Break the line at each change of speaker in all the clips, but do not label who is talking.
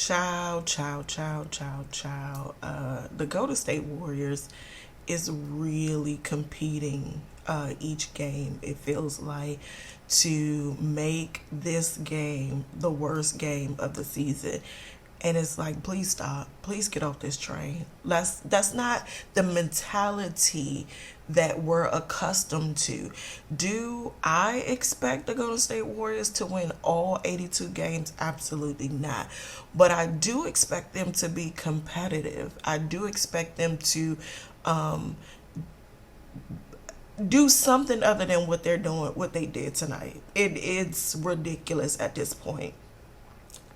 Child. The Golden State Warriors is really competing each game, it feels like, to make this game the worst game of the season. And it's like, please stop. Please get off this train. That's not the mentality that we're accustomed to. Do I expect the Golden State Warriors to win all 82 games? Absolutely not. But I do expect them to be competitive. I do expect them to do something other than what they're doing, what they did tonight. It's ridiculous at this point.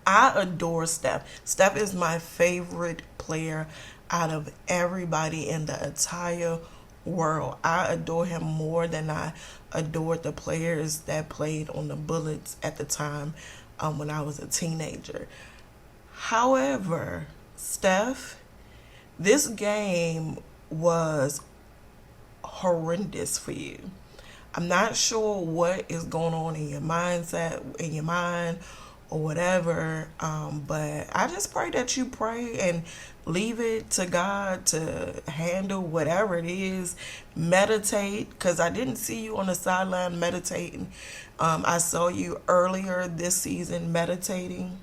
I adore Steph. Steph is my favorite player out of everybody in the entire world. I adore him more than I adored the players that played on the Bullets at the time when I was a teenager. However, Steph, this game was horrendous for you. I'm not sure what is going on in your mindset, in your mind, or whatever. But I just pray that you pray and leave it to God to handle whatever it is. Meditate, because I didn't see you on the sideline meditating. I saw you earlier this season meditating,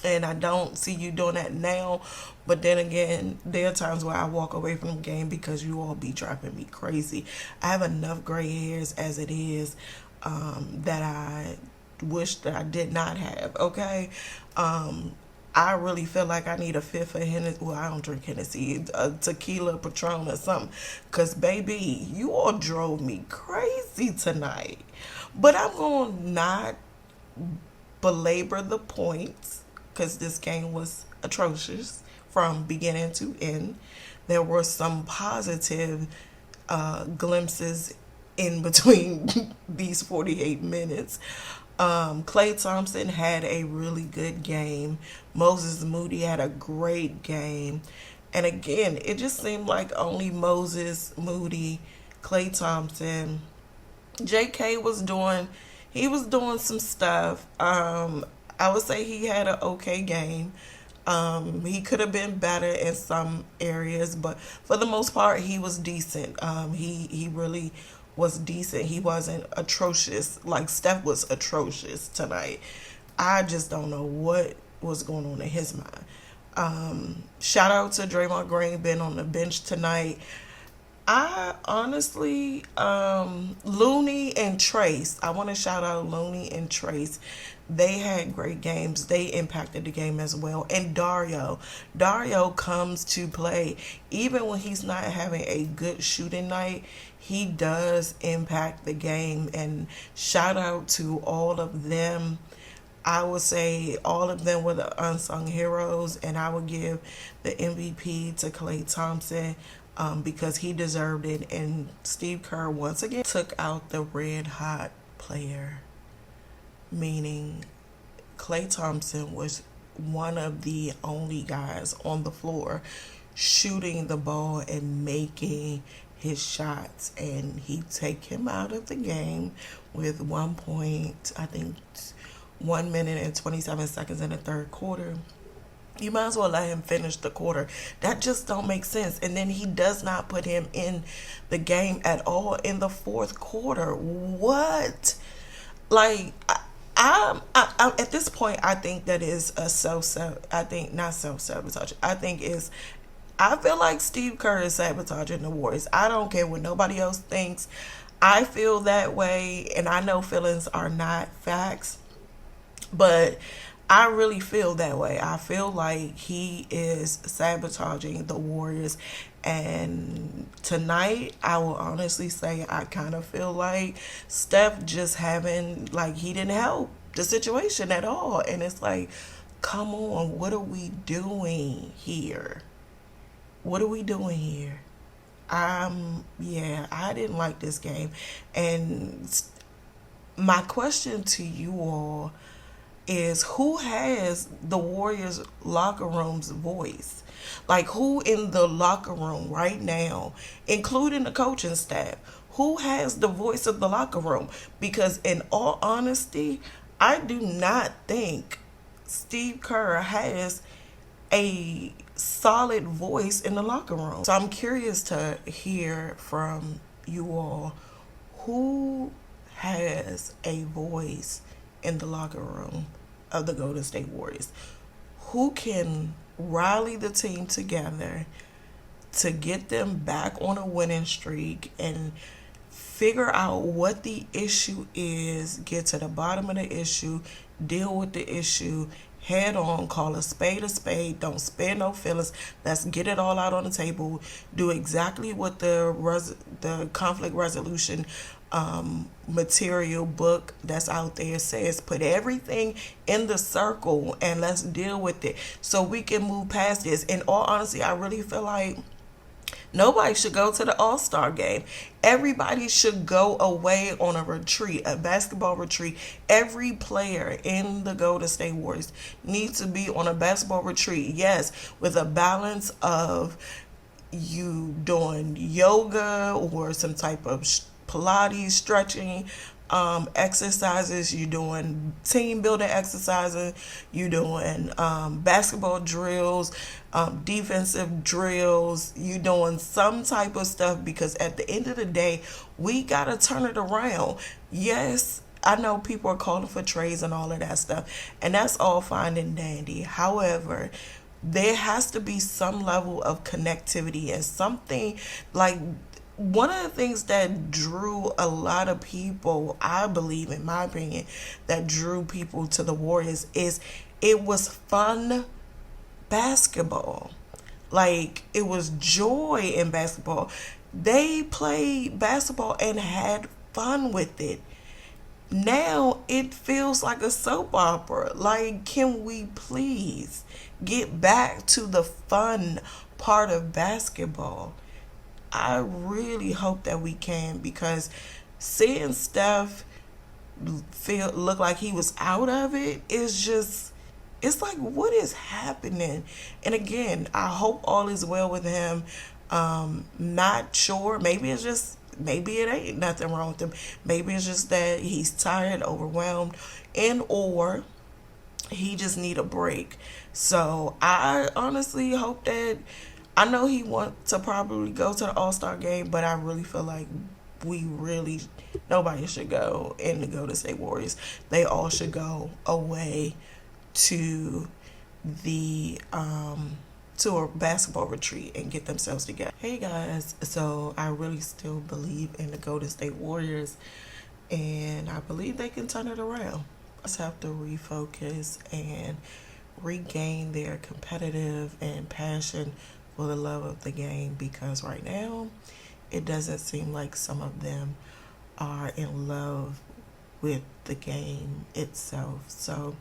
and I don't see you doing that now. But then again, there are times where I walk away from the game because you all be driving me crazy. I have enough gray hairs as it is that I wish that I did not have, okay? I really feel like I need a fifth of Hennessy. Well, I don't drink Hennessy, a tequila, Patron, or something. Because, baby, you all drove me crazy tonight. But I'm going to not belabor the points because this game was atrocious from beginning to end. There were some positive glimpses in between these 48 minutes. Klay Thompson had a really good game. Moses Moody had a great game. And again, it just seemed like only Moses Moody, Klay Thompson, JK was doing some stuff. I would say he had an okay game. He could have been better in some areas, but for the most part, he was decent. He really was decent. He wasn't atrocious like Steph was atrocious tonight. I just don't know what was going on in his mind. Shout out to Draymond Green being on the bench tonight. I honestly, Looney and Trace, I want to shout out Looney and Trace. They had great games. They impacted the game as well. And Dario comes to play. Even when he's not having a good shooting night, he does impact the game. And shout out to all of them. I would say all of them were the unsung heroes. And I would give the MVP to Klay Thompson because he deserved it. And Steve Kerr once again took out the red hot player. Meaning Klay Thompson was one of the only guys on the floor shooting the ball and making his shots, and he take him out of the game with 1 point, I think 1 minute and 27 seconds in the third quarter. You might as well let him finish the quarter. That just don't make sense. And then he does not put him in the game at all in the fourth quarter. What? Like, I at this point, I think that is a I think not self-sabotage. I feel like Steve Kerr is sabotaging the Warriors. I don't care what nobody else thinks. I feel that way, and I know feelings are not facts, but I really feel that way. I feel like he is sabotaging the Warriors. And tonight, I will honestly say I kind of feel like Steph just he didn't help the situation at all. And it's like, come on, what are we doing here? What are we doing here? I didn't like this game. And my question to you all is, who has the Warriors locker room's voice? Like, who in the locker room right now, including the coaching staff, who has the voice of the locker room? Because in all honesty, I do not think Steve Kerr has a solid voice in the locker room. So I'm curious to hear from you all, who has a voice in the locker room of the Golden State Warriors? Who can rally the team together to get them back on a winning streak and figure out what the issue is, get to the bottom of the issue, deal with the issue head on, call a spade, don't spare no feelings, let's get it all out on the table, do exactly what the conflict resolution material book that's out there says. Put everything in the circle and let's deal with it so we can move past this. In all honesty, I really feel like nobody should go to the All-Star game. Everybody should go away on a retreat, a basketball retreat. Every player in the Golden State Warriors needs to be on a basketball retreat. Yes, with a balance of you doing yoga or some type of Pilates, stretching exercises, you doing team building exercises, you doing basketball drills, defensive drills, you doing some type of stuff, because at the end of the day, we gotta turn it around. Yes, I know people are calling for trades and all of that stuff, and that's all fine and dandy. However, there has to be some level of connectivity and something like, one of the things that drew a lot of people, I believe, in my opinion, that drew people to the Warriors is it was fun basketball. Like, it was joy in basketball. They played basketball and had fun with it. Now it feels like a soap opera. Like, can we please get back to the fun part of basketball? I really hope that we can, because seeing Steph look like he was out of it is just, it's like, what is happening? And again, I hope all is well with him. Not sure. Maybe it ain't nothing wrong with him. Maybe it's just that he's tired, overwhelmed, and or he just need a break. So I honestly hope that, I know he wants to probably go to the All-Star game, but I really feel like nobody should go in the Golden State Warriors. They all should go away to to a basketball retreat and get themselves together. Hey guys, so I really still believe in the Golden State Warriors, and I believe they can turn it around. Just have to refocus and regain their competitive and passion for the love of the game, because right now it doesn't seem like some of them are in love with the game itself. So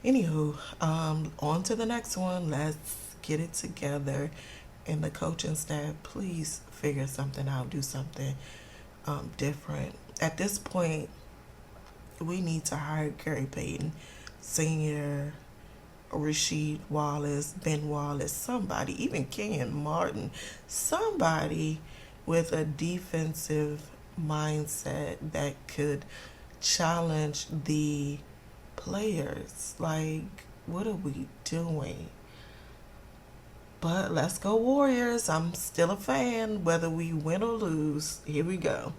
anywho, on to the next one. Let's get it together. And the coaching staff, please figure something out, do something different. At this point, we need to hire Gary Payton Sr., Rasheed Wallace, Ben Wallace, somebody, even Kenyon Martin, somebody with a defensive mindset that could challenge the players. Like, what are we doing? But let's go Warriors. I'm still a fan, whether we win or lose. Here we go.